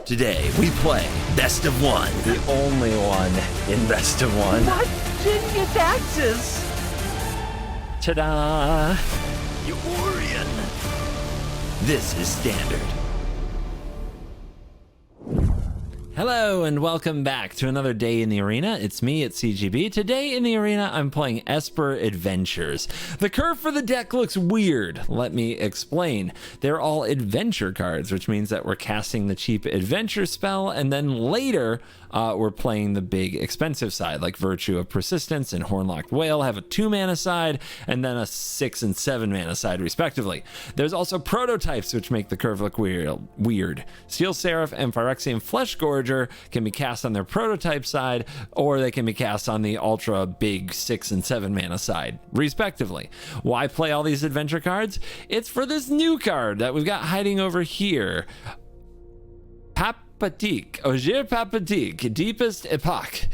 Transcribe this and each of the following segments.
Today, we play Best of One. The only one in Best of One. What? Genius axes! Ta-da! Eurian. This is Standard. Hello and welcome back to another day in the arena. It's me at CGB. Today in the arena, I'm playing Esper Adventures. The curve for the deck looks weird. Let me explain. They're all adventure cards, which means that we're casting the cheap adventure spell, and then later we're playing the big expensive side, like Virtue of Persistence and Hornlocked Whale have a 2-mana side, and then a 6 and 7 mana side, respectively. There's also prototypes, which make the curve look weird. Steel Seraph and Phyrexian Fleshgorger can be cast on their prototype side, or they can be cast on the ultra big 6 and 7 mana side, respectively. Why play all these adventure cards? It's for this new card that we've got hiding over here. Ogier Papatique, Deepest Epoch.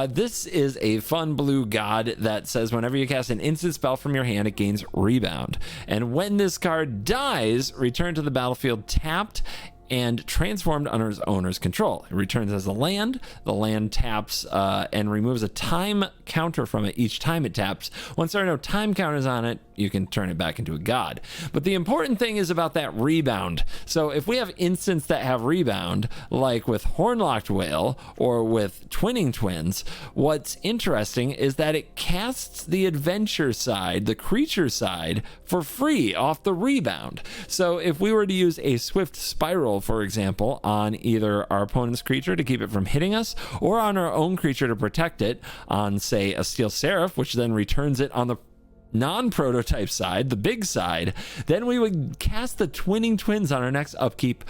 This is a fun blue god that says whenever you cast an instant spell from your hand, it gains Rebound. And when this card dies, return to the battlefield tapped and transformed under its owner's control. It returns as a land. The land taps and removes a time counter from it each time it taps. Once there are no time counters on it, you can turn it back into a god. But the important thing is about that rebound. So if we have instants that have rebound, like with Hornlocked Whale or with Twinning Twins, what's interesting is that it casts the adventure side, the creature side, for free off the rebound. So if we were to use a Swift Spiral, for example, on either our opponent's creature to keep it from hitting us, or on our own creature to protect it, on, say, a Steel Seraph, which then returns it on the non-prototype side, the big side, then we would cast the Twinning Twins on our next upkeep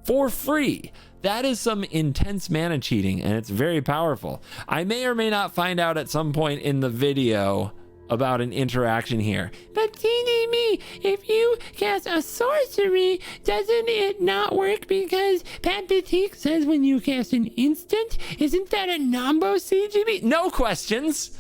for free. That is some intense mana cheating, and it's very powerful. I may or may not find out at some point in the video about an interaction here. But me, if you cast a sorcery, doesn't it not work because Pat Batik says when you cast an instant, isn't that a Nombo CGB? No questions.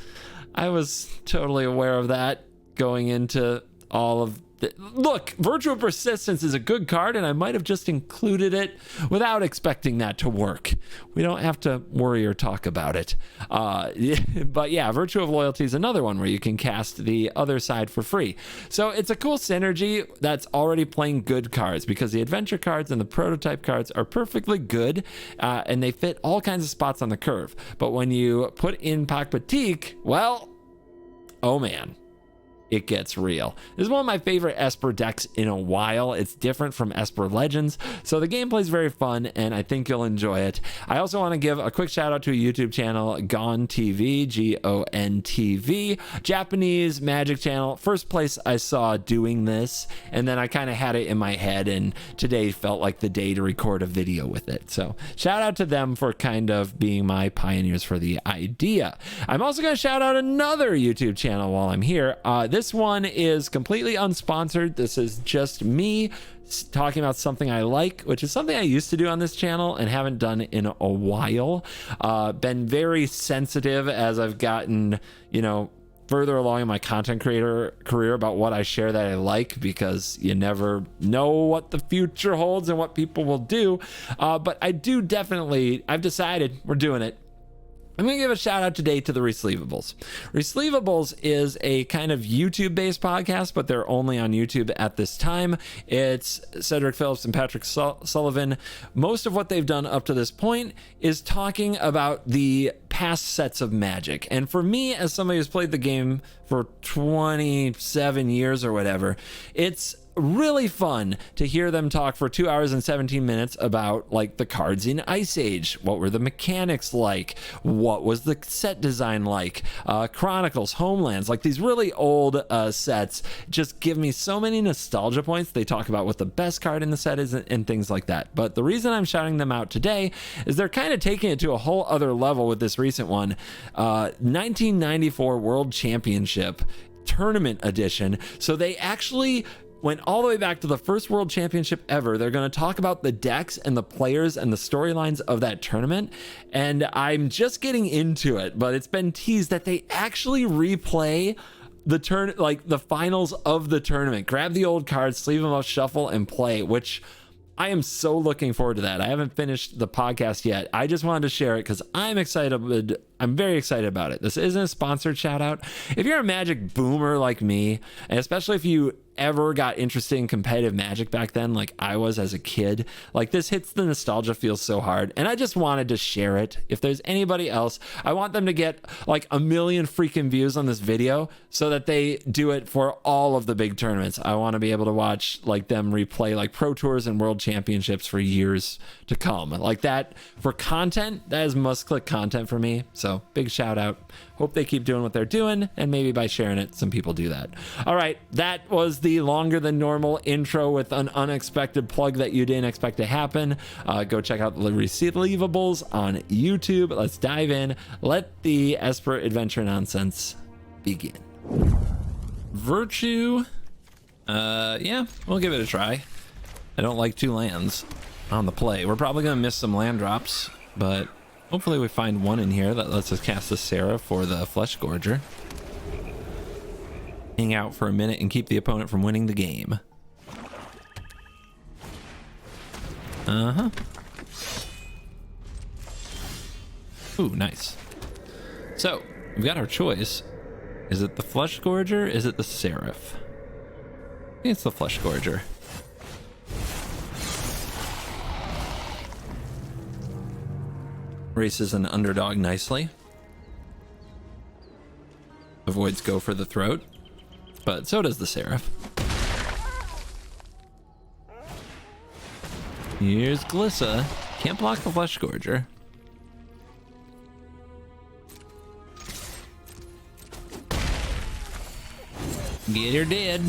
I was totally aware of that going into all of the... Look, Virtue of Persistence is a good card, and I might have just included it without expecting that to work. We don't have to worry or talk about it. But yeah, Virtue of Loyalty is another one where you can cast the other side for free. So it's a cool synergy that's already playing good cards, because the adventure cards and the prototype cards are perfectly good, and they fit all kinds of spots on the curve. But when you put in Pakpatik, well, oh man, it gets real. This is one of my favorite Esper decks in a while. It's different from Esper Legends, so the gameplay is very fun, and I think you'll enjoy it. I also want to give a quick shout out to a YouTube channel, Gon TV, G-O-N-T-V, Japanese Magic channel. First place I saw doing this, and then I kind of had it in my head, and today felt like the day to record a video with it. So shout out to them for kind of being my pioneers for the idea. I'm also going to shout out another YouTube channel while I'm here. This one is completely unsponsored. This is just me talking about something I like, which is something I used to do on this channel and haven't done in a while. Been very sensitive as I've gotten, further along in my content creator career about what I share that I like, because you never know what the future holds and what people will do. But I've decided we're doing it. I'm going to give a shout out today to the Resleevables. Resleevables is a kind of YouTube-based podcast, but they're only on YouTube at this time. It's Cedric Phillips and Patrick Sullivan. Most of what they've done up to this point is talking about the past sets of Magic. And for me, as somebody who's played the game for 27 years or whatever, it's really fun to hear them talk for 2 hours and 17 minutes about like the cards in Ice Age. What were the mechanics like? What was the set design like? Chronicles, Homelands, like these really old sets just give me so many nostalgia points. They talk about what the best card in the set is and things like that. But the reason I'm shouting them out today is they're kind of taking it to a whole other level with this recent one. 1994 World Championship Tournament Edition. So they actually went all the way back to the first World Championship ever. They're going to talk about the decks and the players and the storylines of that tournament. And I'm just getting into it, but it's been teased that they actually replay the finals of the tournament. Grab the old cards, sleeve them up, shuffle, and play, which I am so looking forward to that. I haven't finished the podcast yet. I just wanted to share it because I'm excited. I'm very excited about it. This isn't a sponsored shout out. If you're a Magic boomer like me, and especially if you ever got interested in competitive Magic back then, like I was as a kid, like this hits the nostalgia feels so hard. And I just wanted to share it. If there's anybody else, I want them to get like 1 million freaking views on this video so that they do it for all of the big tournaments. I want to be able to watch like them replay like Pro Tours and World Championships for years to come. Like that for content, that is must click content for me. So big shout out. Hope they keep doing what they're doing, and maybe by sharing it, some people do that. All right, that was the longer than normal intro with an unexpected plug that you didn't expect to happen. Go check out the Receivables on YouTube. Let's dive in. Let the Esper adventure nonsense begin. Virtue. Yeah, we'll give it a try. I don't like 2 lands on the play. We're probably going to miss some land drops, but hopefully we find one in here that lets us cast the Seraph for the Flesh Gorger. Hang out for a minute and keep the opponent from winning the game. Uh-huh. Ooh, nice. So, we've got our choice. Is it the Flesh Gorger? Is it the Seraph? I think it's the Flesh Gorger. Races an underdog nicely. Avoids go for the throat, but so does the Seraph. Here's Glissa. Can't block the Flesh Gorger. Get her dead.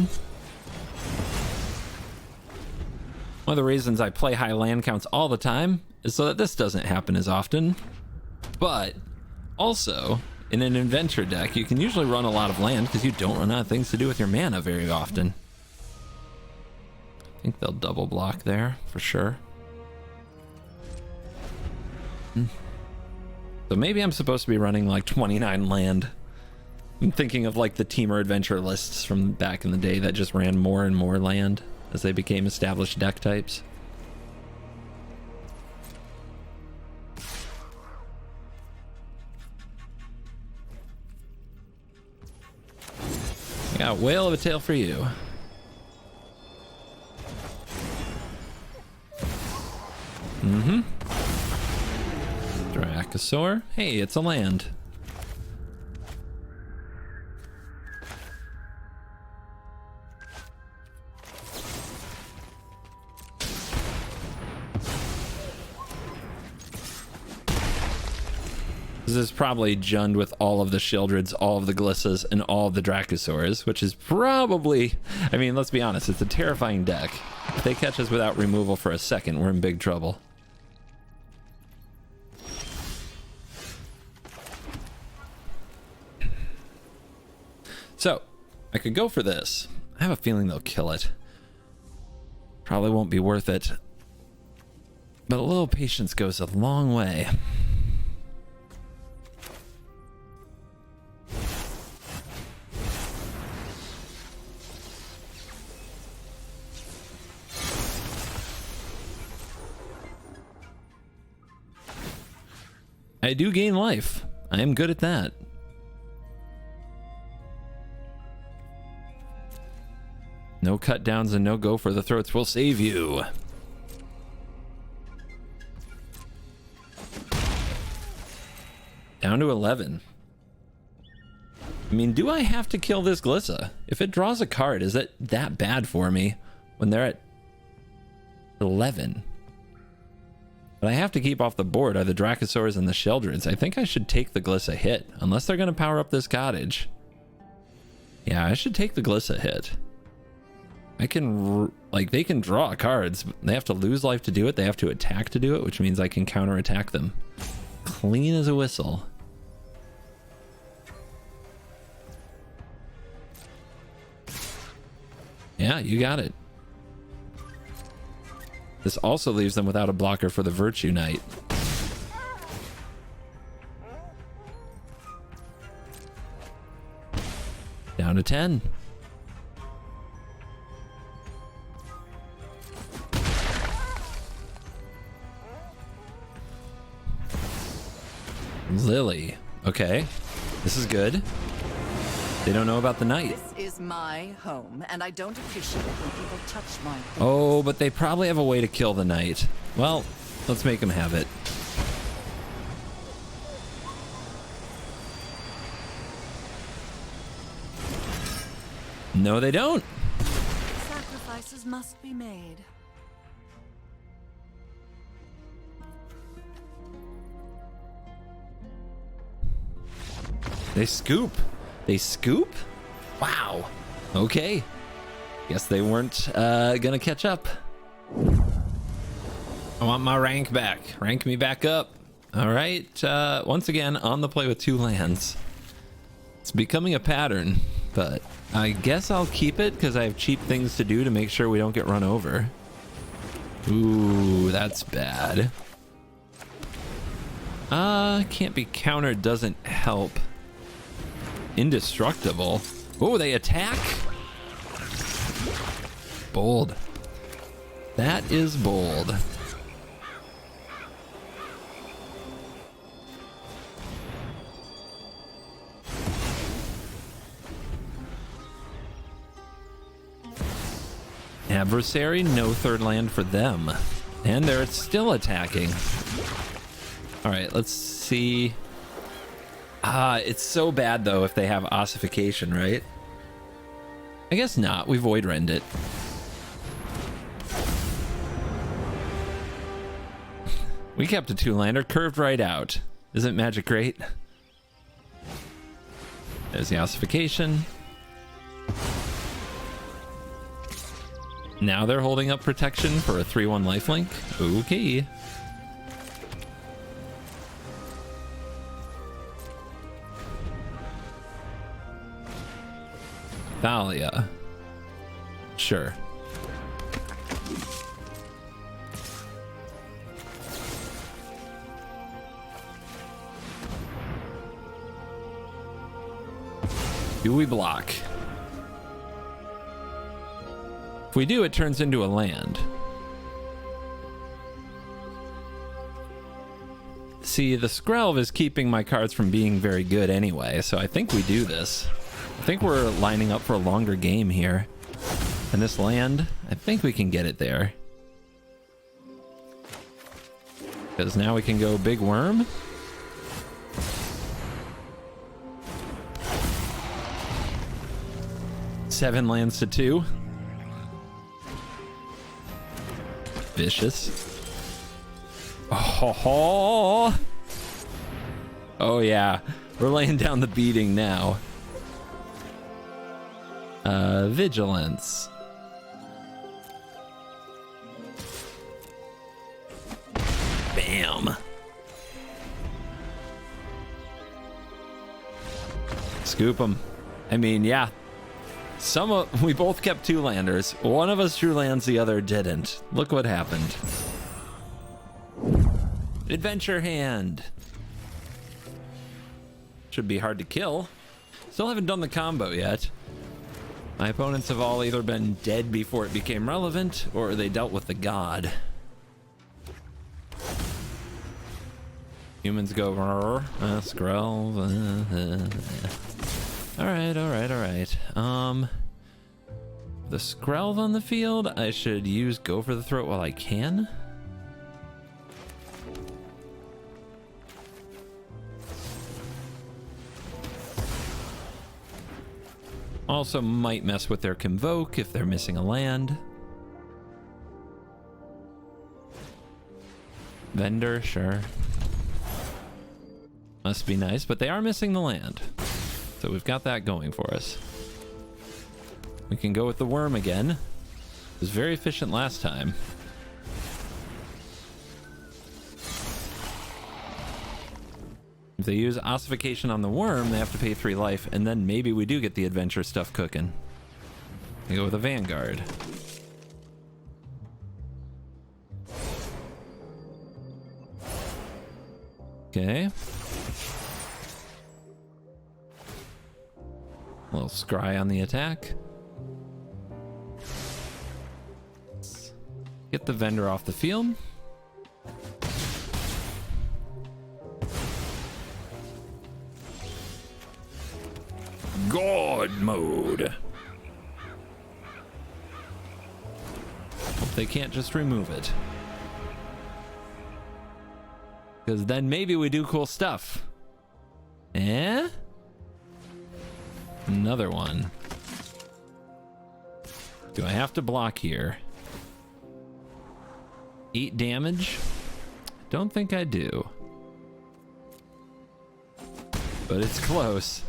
One of the reasons I play high land counts all the time is so that this doesn't happen as often. But also, in an adventure deck, you can usually run a lot of land because you don't run out of things to do with your mana very often. I think they'll double block there for sure. So maybe I'm supposed to be running like 29 land. I'm thinking of like the Teamer Adventure lists from back in the day that just ran more and more land as they became established deck types. I got a whale of a tail for you. Mm-hmm. Dracosaur. Hey, it's a land. This is probably Jund with all of the Sheldreds, all of the Glissas, and all of the Dracosaurs, which is probably, I mean, let's be honest, it's a terrifying deck. If they catch us without removal for a second, we're in big trouble. So, I could go for this. I have a feeling they'll kill it. Probably won't be worth it. But a little patience goes a long way. I do gain life. I am good at that. No cut downs and no go for the throats will save you. Down to 11. I mean, do I have to kill this Glissa? If it draws a card, is it that bad for me when they're at 11? But I have to keep off the board are the Dracosaurs and the Sheldreds. I think I should take the Glissa hit, unless they're going to power up this cottage. Yeah, I should take the Glissa hit. I can, like, they can draw cards. But they have to lose life to do it. They have to attack to do it, which means I can counterattack them. Clean as a whistle. Yeah, you got it. This also leaves them without a blocker for the Virtue Knight. Down to 10. Lily. Okay. This is good. They don't know about the knight. This is my home, and I don't appreciate it when people touch my things. Oh, but they probably have a way to kill the knight. Well, let's make them have it. No, they don't. Sacrifices must be made. They scoop. They scoop? Wow. Okay. Guess they weren't gonna catch up. I want my rank back. Rank me back up. All right. Once again, on the play with 2 lands. It's becoming a pattern, but I guess I'll keep it because I have cheap things to do to make sure we don't get run over. Ooh, that's bad. Can't be countered doesn't help. Indestructible. Oh, they attack? Bold. That is bold. Adversary, no 3rd land for them. And they're still attacking. All right, let's see. It's so bad though if they have ossification, right? I guess not. We void rend it. We kept a 2-lander curved right out. Isn't magic great? There's the ossification. Now they're holding up protection for a 3/1 lifelink. Okay. Thalia. Sure. Do we block? If we do, it turns into a land. See, the Skrelv is keeping my cards from being very good anyway, so I think we do this. I think we're lining up for a longer game here. And this land, I think we can get it there. Because now we can go Big Worm. Seven lands to 2. Vicious. Oh, oh yeah, we're laying down the beating now. Vigilance. Bam. Scoop them. I mean, yeah. We both kept 2 landers. One of us drew lands, the other didn't. Look what happened. Adventure hand. Should be hard to kill. Still haven't done the combo yet. My opponents have all either been dead before it became relevant, or they dealt with the god. Humans go Skrelv. Alright. The Skrelv on the field, I should use Go for the Throat while I can. Also might mess with their Convoke if they're missing a land. Vendor, sure. Must be nice, but they are missing the land. So we've got that going for us. We can go with the worm again. It was very efficient last time. If they use ossification on the worm, they have to pay 3 life, and then maybe we do get the adventure stuff cooking. We go with a Vanguard. Okay. A little scry on the attack. Get the vendor off the field. God mode. Hope they can't just remove it. Because then maybe we do cool stuff. Eh? Another one. Do I have to block here? 8 damage? Don't think I do. But it's close.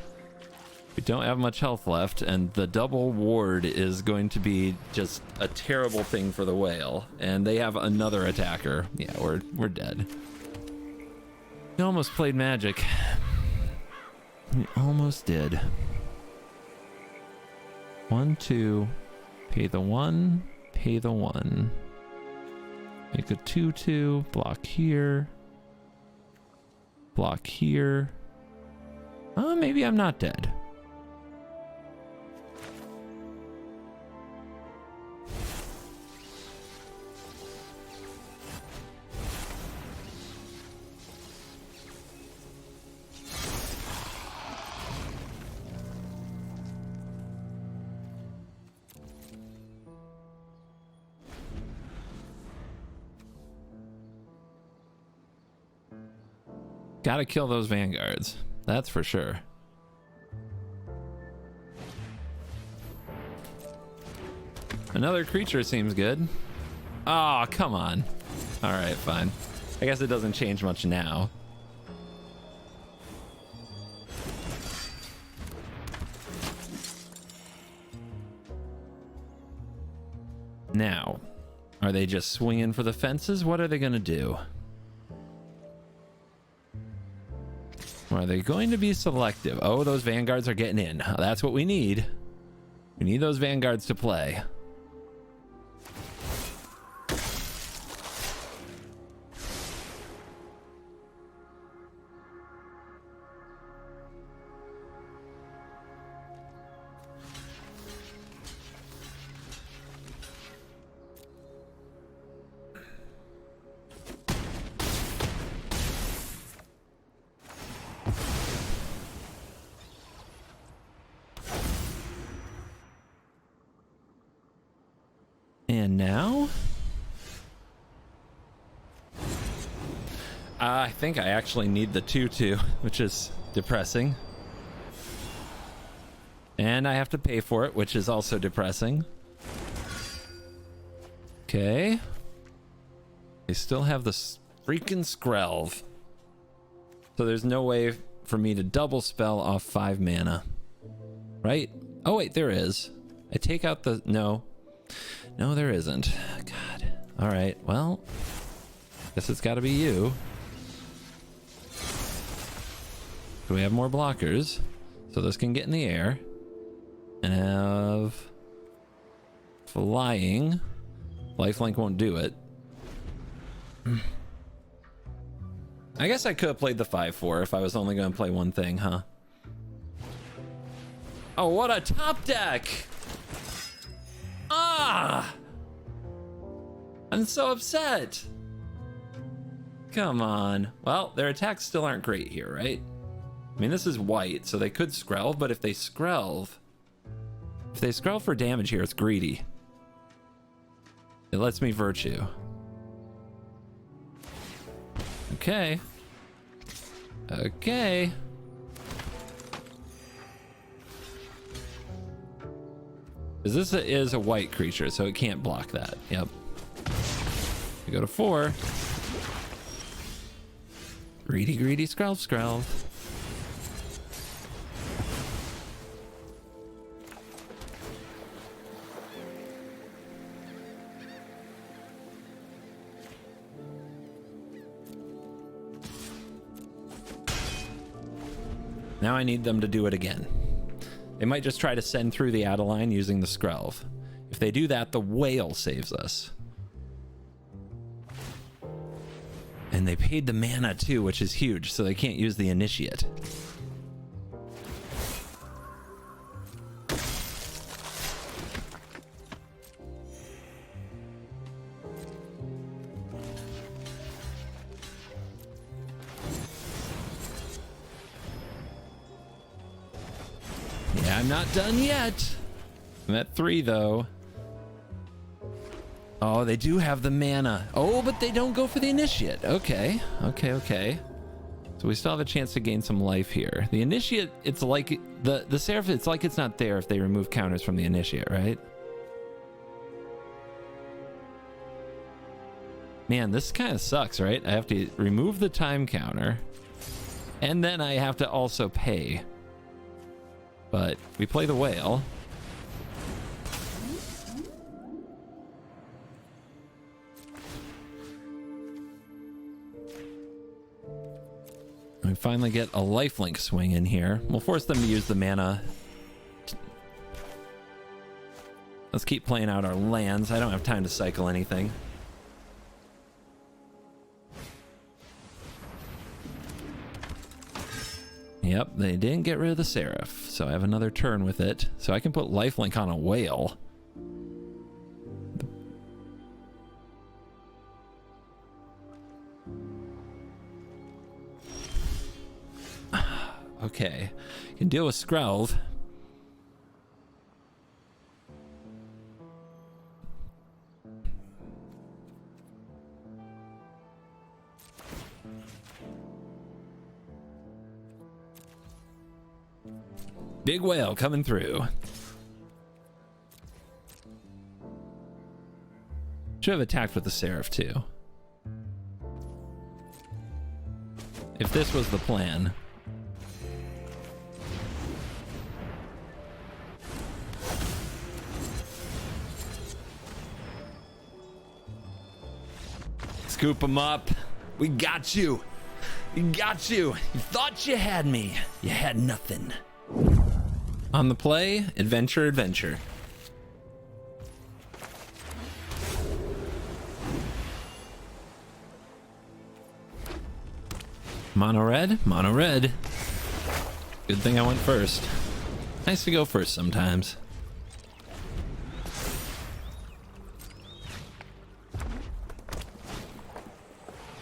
We don't have much health left, and the double ward is going to be just a terrible thing for the whale. And they have another attacker. Yeah, we're dead. We almost played magic. We almost did. 1, 2. Pay the 1. Pay the 1. Make a 2/2. Block here. Block here. Oh, maybe I'm not dead. Gotta kill those vanguards. That's for sure. Another creature seems good. Oh, come on. All right, fine. I guess it doesn't change much now. Now, are they just swinging for the fences? What are they going to do? Or are they going to be selective? Oh, those vanguards are getting in. That's what we need. We need those vanguards to play. And now? I think I actually need the 2/2, which is depressing. And I have to pay for it, which is also depressing. Okay. They still have the freaking Skrelv. So there's no way for me to double spell off 5 mana. Right? Oh, wait, there is. I take out the... No. No, there isn't. God. All right. Well, guess it's got to be you. Do we have more blockers? So this can get in the air. And have flying. Lifelink won't do it. I guess I could have played the 5/4 if I was only going to play one thing, huh? Oh, what a top deck! Ah! I'm so upset. Come on. Well, their attacks still aren't great here, right? I mean, this is white, so they could Skrelv, but if they Skrelv for damage here, it's greedy. It lets me virtue. Okay. Okay. This is a white creature, so it can't block that. Yep. We go to 4. Greedy, greedy, Skrelv. Now I need them to do it again. They might just try to send through the Adeline using the Skrelv. If they do that, the whale saves us. And they paid the mana too, which is huge, so they can't use the Initiate. Yeah, I'm not done yet. I'm at 3 though. Oh, they do have the mana. Oh, but they don't go for the initiate. Okay. So we still have a chance to gain some life here. The initiate, it's like the Seraph, it's like it's not there if they remove counters from the initiate, right? Man, this kind of sucks, right? I have to remove the time counter, and then I have to also pay. But we play the whale. We finally get a lifelink swing in here. We'll force them to use the mana. Let's keep playing out our lands. I don't have time to cycle anything. Yep, they didn't get rid of the Seraph, so I have another turn with it. So I can put lifelink on a whale. Okay, you can deal with Skrelv. Big whale coming through. Should have attacked with the Seraph too. If this was the plan. Scoop him up. We got you. We got you. You thought you had me. You had nothing. On the play, adventure. Mono red. Good thing I went first. Nice to go first sometimes.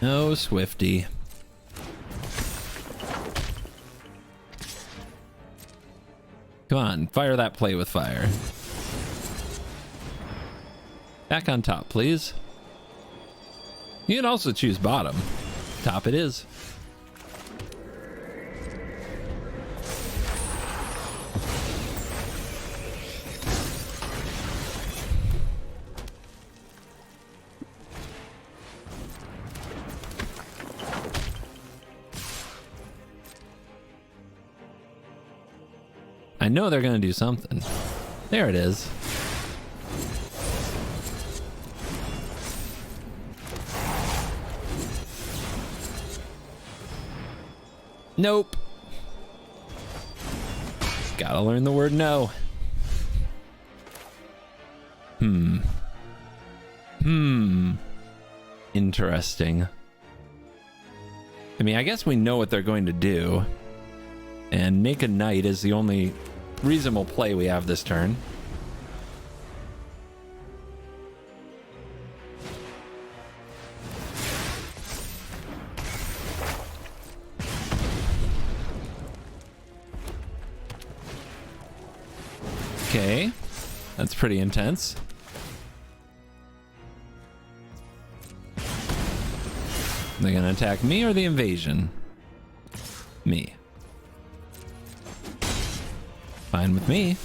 No Swifty. Come on, fire that play with fire. Back on top, please. You can also choose bottom. Top it is. I know they're gonna do something. There it is. Nope. Gotta learn the word no. Interesting. I mean, I guess we know what they're going to do. And Naked Knight is the only reasonable play we have this turn. Okay, that's pretty intense. They're gonna attack me or the invasion? Me. Fine with me.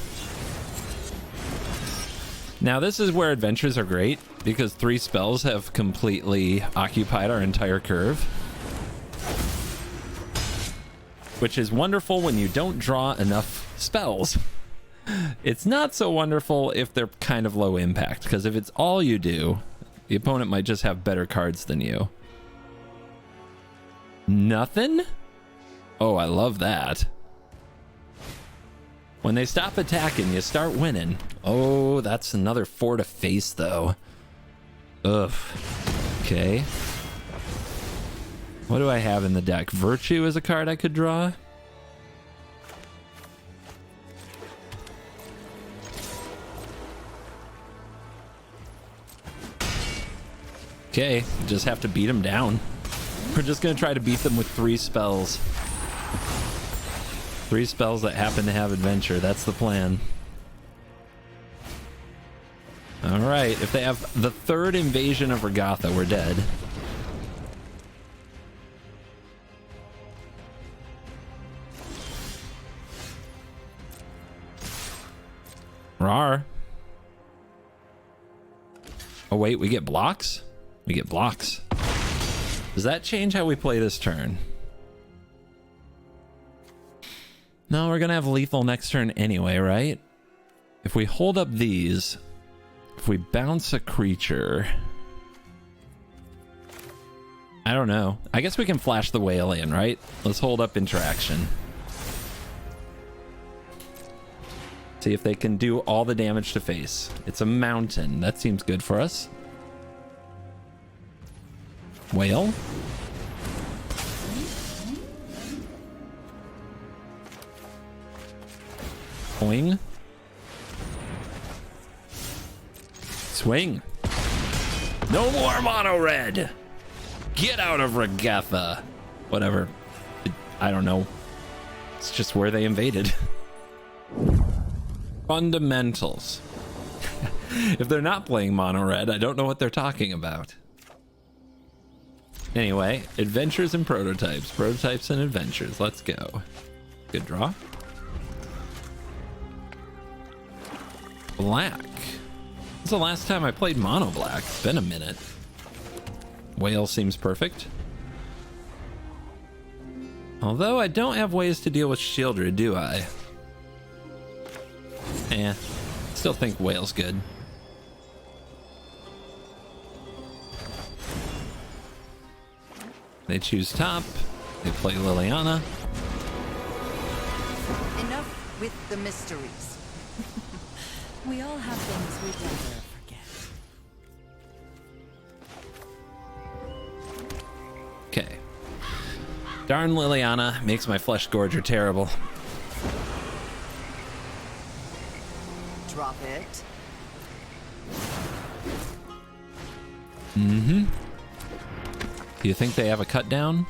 Now this is where adventures are great, because 3 spells have completely occupied our entire curve. Which is wonderful when you don't draw enough spells. It's not so wonderful if they're kind of low impact, because if it's all you do, the opponent might just have better cards than you. Nothing? Oh, I love that. When they stop attacking, you start winning. Oh, that's another 4 to face, though. Ugh. Okay. What do I have in the deck? Virtue is a card I could draw. Okay, just have to beat them down. We're just going to try to beat them with 3 spells. 3 spells that happen to have adventure. That's the plan. All right, if they have the 3rd invasion of Regatha, we're dead. Rar. Oh wait, we get blocks? We get blocks. Does that change how we play this turn? No, we're gonna have lethal next turn anyway, right? If we hold up these, if we bounce a creature, I don't know. I guess we can flash the whale in, right? Let's hold up interaction. See if they can do all the damage to face. It's a mountain. That seems good for us. Whale. Swing. Swing. No more mono red. Get out of Regatha. Whatever. I don't know. It's just where they invaded. Fundamentals. If they're not playing mono red, I don't know what they're talking about. Anyway, adventures and prototypes. Prototypes and adventures. Let's go. Good draw. Black. This is the last time I played mono black. It's been a minute. Whale seems perfect. Although I don't have ways to deal with Shieldred, do I? Still think whale's good. They choose top. They play Liliana. Enough with the mysteries. We all have things we'd rather forget. Okay. Darn Liliana makes my flesh gorger terrible. Drop it. Mm-hmm. Do you think they have a cut down?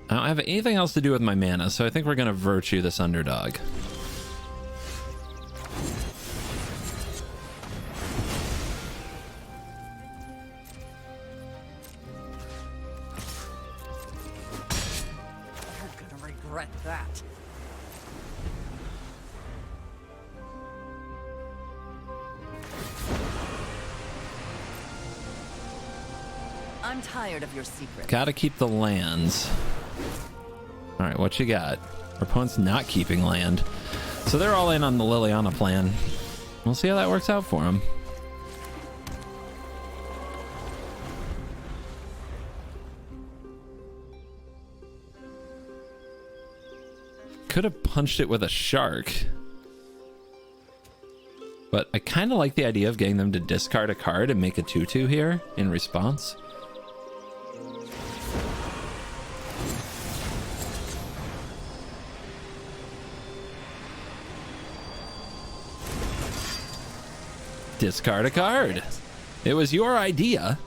I don't have anything else to do with my mana, so I think we're gonna virtue this underdog. You're gonna regret that. I'm tired of your secrets. Gotta keep the lands. All right, what you got? Our opponent's not keeping land. So they're all in on the Liliana plan. We'll see how that works out for them. Could have punched it with a shark. But I kind of like the idea of getting them to discard a card and make a 2/2 here in response. Discard a card. It was your idea.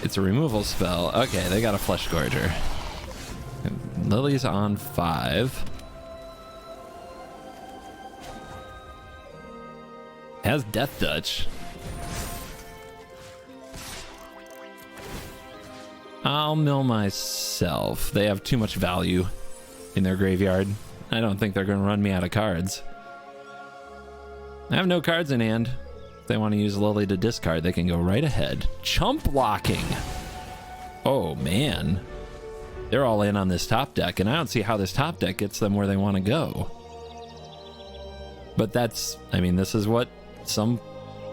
It's a removal spell. Okay, they got a Flesh Gorger. Lily's on 5. Has Death Touch. I'll mill myself. They have too much value in their graveyard. I don't think they're going to run me out of cards. I have no cards in hand. If they want to use Lily to discard, they can go right ahead. Chump blocking. Oh, man. They're all in on this top deck, and I don't see how this top deck gets them where they want to go. But that's, I mean, this is what some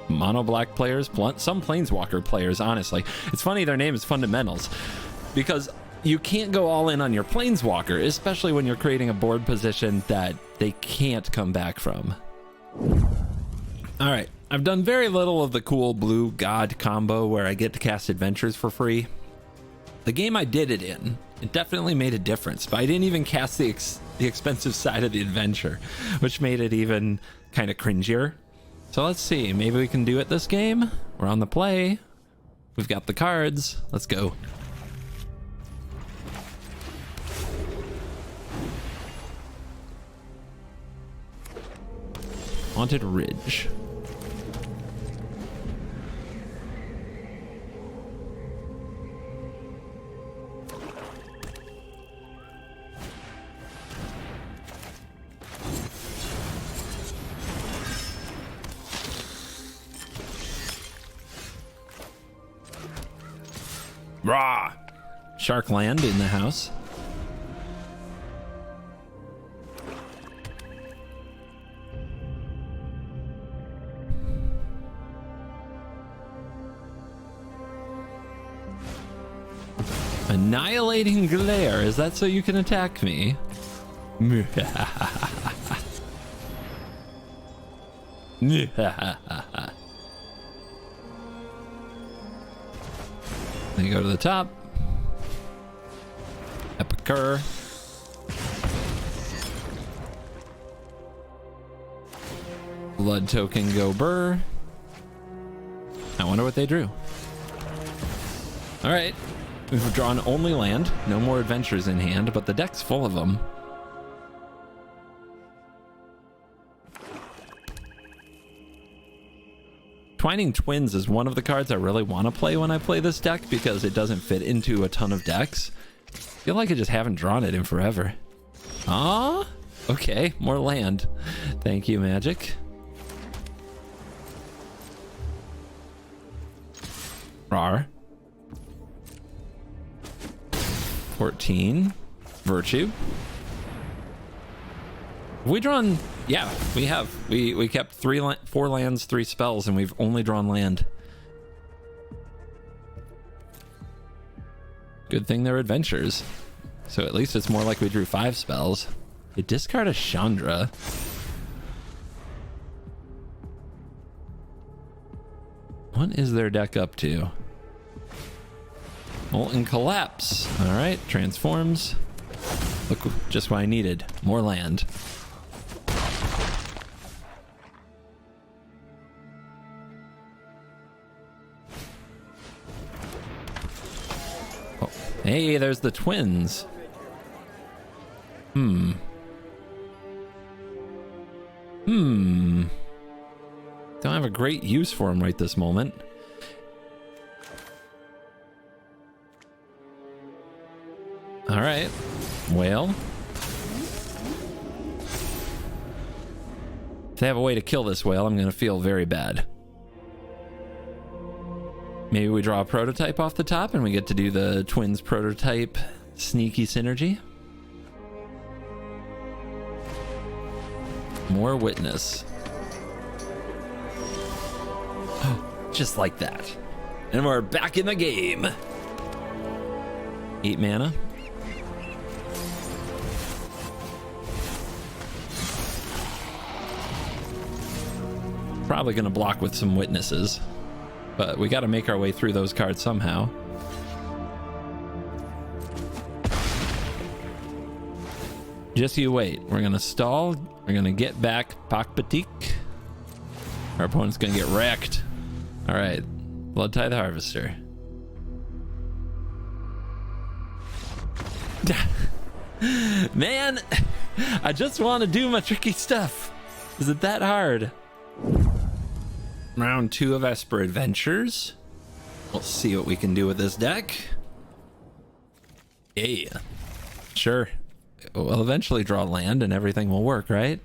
mono black players, some planeswalker players, honestly. It's funny their name is Fundamentals, because you can't go all in on your planeswalker, especially when you're creating a board position that they can't come back from. All right, I've done very little of the cool blue god combo where I get to cast adventures for free. The game I did it in, it definitely made a difference, but I didn't even cast the expensive side of the adventure, which made it even kind of cringier. So let's see, maybe we can do it this game. We're on the play. We've got the cards. Let's go. Haunted Ridge. Rah! Shark land in the house. Annihilating glare. Is that so you can attack me? Then you go to the top. Epicur. Blood token go burr. I wonder what they drew. All right. We've drawn only land. No more adventures in hand, but the deck's full of them. Twining Twins is one of the cards I really want to play when I play this deck because it doesn't fit into a ton of decks. I feel like I just haven't drawn it in forever. Ah, okay, more land. Thank you, Magic. Rar. 14. Virtue. Have we drawn? Yeah, we have. We kept 4 lands, 3 spells, and we've only drawn land. Good thing they're adventures. So at least it's more like we drew 5 spells. They discard a Chandra. What is their deck up to? Molten Collapse. All right, transforms. Look, just what I needed. More land. Oh, hey, there's the twins. Don't have a great use for them right this moment. All right, whale. If they have a way to kill this whale, I'm gonna feel very bad. Maybe we draw a prototype off the top and we get to do the twins prototype sneaky synergy. More witness. Just like that. And we're back in the game. 8 mana. Probably gonna block with some witnesses, but we got to make our way through those cards somehow. Just you wait. We're gonna stall. We're gonna get back Pakpatik. Our opponent's gonna get wrecked. All right, Blood Tithe Harvester. Man, I just want to do my tricky stuff. Is it that hard? Round 2 of Esper Adventures. We'll see what we can do with this deck. Yeah. Sure. We'll eventually draw land and everything will work, right?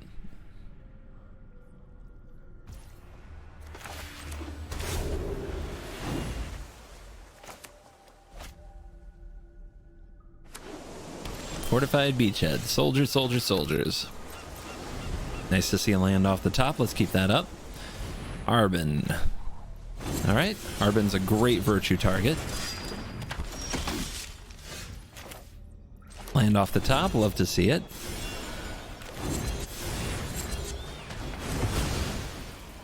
Fortified Beachhead. Soldiers, soldiers, soldiers. Nice to see a land off the top. Let's keep that up. Arbin. All right. Arbin's a great virtue target. Land off the top. Love to see it.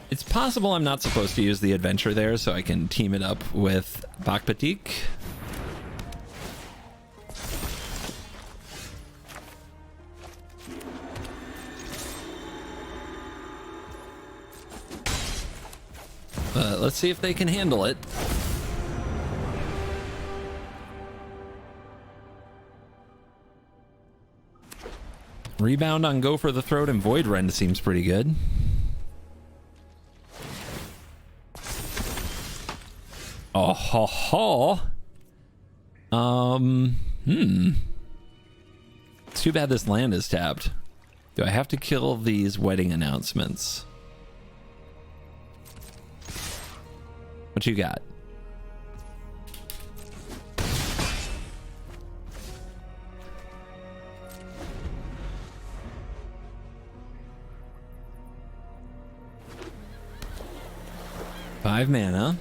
It's possible I'm not supposed to use the adventure there, so I can team it up with Pakpatik. Let's see if they can handle it. Rebound on Go for the Throat and Void Rend seems pretty good. Oh, ho, ho. It's too bad this land is tapped. Do I have to kill these wedding announcements? What you got? Five mana.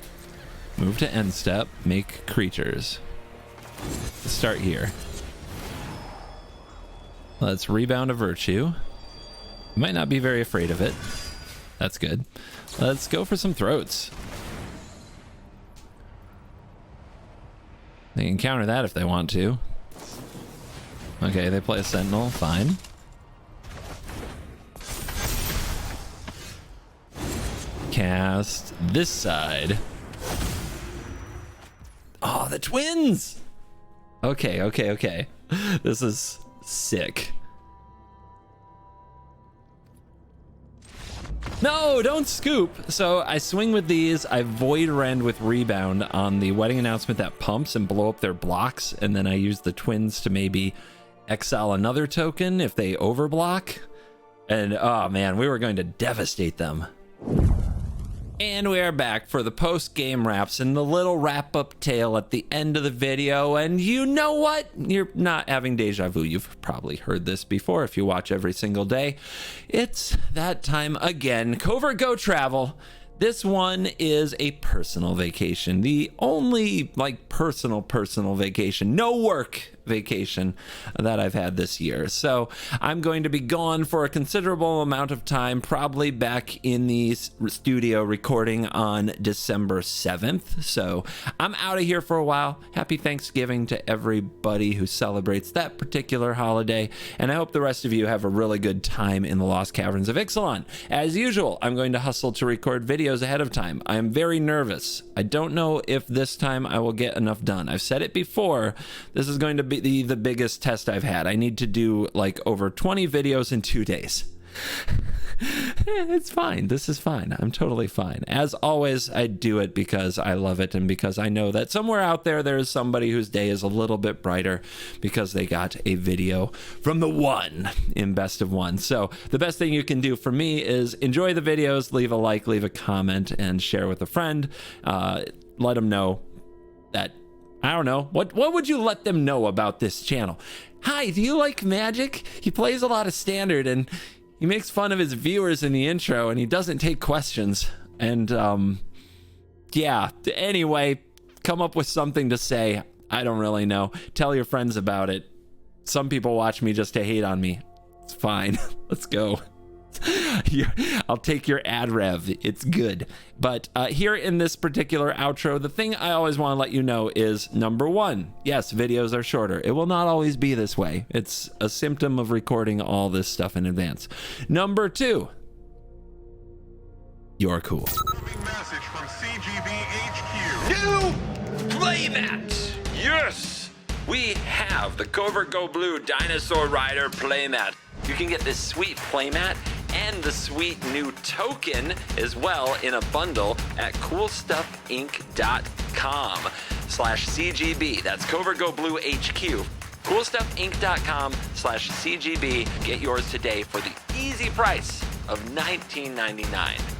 Move to end step. Make creatures. Let's start here. Let's rebound a virtue. Might not be very afraid of it. That's good. Let's go for some throats. They can counter that if they want to. Okay, they play a sentinel. Fine. Cast this side. Oh, the twins! Okay. This is sick. No, don't scoop. So I swing with these. I void rend with rebound on the wedding announcement that pumps and blow up their blocks. And then I use the twins to maybe exile another token if they overblock. And oh man, we were going to devastate them. And we are back for the post-game wraps and the little wrap-up tale at the end of the video. And you know what? You're not having deja vu. You've probably heard this before if you watch every single day. It's that time again. Covert Go Travel. This one is a personal vacation. The only like personal vacation. No work vacation that I've had this year. So I'm going to be gone for a considerable amount of time, probably back in the studio recording on December 7th. So I'm out of here for a while. Happy Thanksgiving to everybody who celebrates that particular holiday. And I hope the rest of you have a really good time in the Lost Caverns of Ixalan. As usual, I'm going to hustle to record videos ahead of time. I am very nervous. I don't know if this time I will get enough done. I've said it before. This is going to be the biggest test I've had. I need to do like over 20 videos in 2 days. It's fine. This is fine. I'm totally fine. As always, I do it because I love it and because I know that somewhere out there is somebody whose day is a little bit brighter because they got a video from the one in Best of One. So the best thing you can do for me is enjoy the videos, leave a like, leave a comment, and share with a friend. Let them know that, I don't know, what would you let them know about this channel? Hi, do you like Magic? He plays a lot of Standard and he makes fun of his viewers in the intro and he doesn't take questions. And yeah, anyway, come up with something to say. I don't really know. Tell your friends about it. Some people watch me just to hate on me. It's fine. Let's go. I'll take your ad rev. It's good. But here in this particular outro, the thing I always want to let you know is number one, yes, videos are shorter. It will not always be this way. It's a symptom of recording all this stuff in advance. Number two, you're cool. Message from CGBHQ. New playmat. Yes, we have the CovertGoBlue Dinosaur Rider playmat. You can get this sweet playmat and the sweet new token as well in a bundle at coolstuffinc.com/CGB. That's CovertGoBlue HQ. coolstuffinc.com/CGB. Get yours today for the easy price of $19.99.